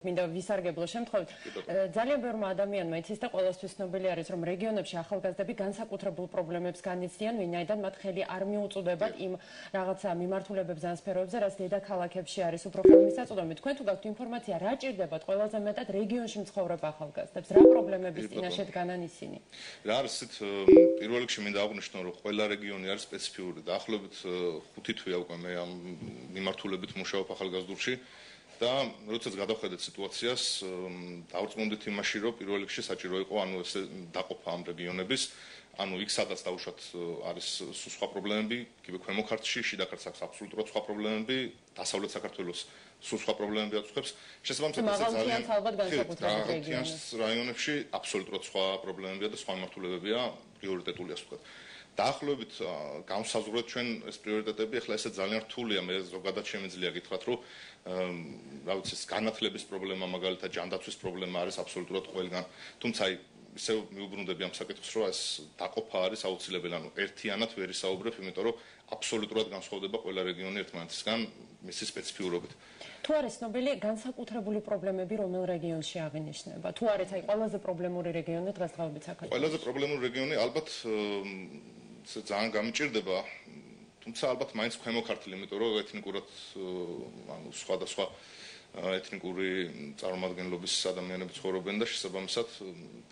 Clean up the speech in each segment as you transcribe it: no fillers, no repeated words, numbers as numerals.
მინდა ვისარგებლო შემთხვევით. ძალიან ბევრმა ადამიანმა იცის და ყველასთვის ცნობილი არის, რომ რეგიონებში ახალგაზრდები განსაკუთრებულ პრობლემებს განიცდიან, ვინაიდან მათ ხელი არ მიუწვდებათ იმ რაღაცა მიმართულებებზე ან სფეროებზე, რაც დედაქალაქებში არის უფრო ხელმისაწვდომი. თქვენ თუ გაქვთ ინფორმაცია, რა ჭირდებათ ყველაზე მეტად რეგიონში მცხოვრებ ახალგაზრდებს, რა პრობლემების წინაშე დგანან ისინი? რა არის ისეთ პირველ რიგში მინდა აღვნიშნო, რომ ყველა რეგიონი არის სპეციფიური. დაახლოებით 5 თვეა უკვე მე ამ მიმართულებით მუშაობ ახალგაზრდურში და როდესაც გადავხედეთ სიტუაციას, დავწმუნდით იმაში, რომ პირველ რიგში საჭირო იყო ესე დაყოფა ამ რეგიონების, იქ სადაც დაუშვათ არის სხვა პრობლემები, კიდევ ქვემო ქართლში, შიდა ქართლს აქვს აბსოლუტურად სხვა პრობლემები, დასავლეთ საქართველოს სხვა პრობლემები აწყობს. შესაბამისად, ძალიან ალბათ განსაკუთრებით რაიონებში აბსოლუტურად სხვა პრობლემებია და სხვა მიმართულებებია პრიორიტეტული, ასე ვთქვათ. დაახლოებით განსაზღვრეთ ჩვენ ეს პრიორიტეტები, ახლა ესე ძალიან რთულია, მე ზოგადად შემიძლია გითხრათ, რომ რა ვიცი, განათლების პრობლემა, მაგალითად, ჯანდაცვის პრობლემა არის აბსოლუტურად ყველგან. თუმცა ისე მიუბრუნდები ამ საკითხს, რომ ეს დაყოფა არის აუცილებელი, ერთიანად ვერ ისაუბრებ, იმიტომ რომ აბსოლუტურად განსხვავდება ყველა რეგიონი ერთმანეთისგან მისი სპეციფიურობით. თუ არის ცნობილი განსაკუთრებული პრობლემები რომელ რეგიონში აღინიშნება? თუ არის ყველაზე პრობლემური რეგიონი დღესდღეობით საქართველოში? ყველაზე პრობლემური რეგიონი ალბათ ძალიან გამიჭირდება, თუმცა ალბათ მაინც ქვემო ქართლი, იმიტომ რომ ეთნიკურად სხვადასხვა ეთნიკური წარმომადგენლობის ადამიანები ცხოვრობენ და შესაბამისად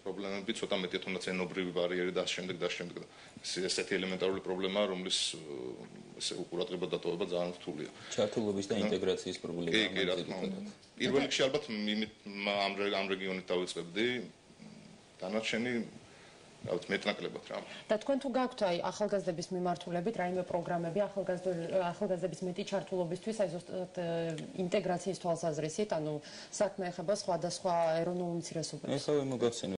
პრობლემები ცოტა მეტია, თუნდაც ენობრივი ბარიერი და ამ შემდეგ და ამ შემდეგ. ესეთი ელემენტარული პრობლემაა, რომლის ესე უყურადღება დატოვება ძალიან რთულია. ჩართულობის და ინტეგრაციის პრობლემაა. კი, რა თქმა უნდა. პირველ რიგში ალბათ ამ რეგიონით დავიწყებდი, დანარჩენი ალბათ მეტნაკლებად რა. და თქვენ თუ გაქვთ ახალგაზრდების მიმართულებით რაიმე პროგრამები ახალგაზრდების მეტი ჩართულობისთვის, ზუსტად ინტეგრაციის თვალსაზრისით, საქმე ეხება სხვადასხვა ეროვნულ უმცირესობებს? ეხლა მოგახსენე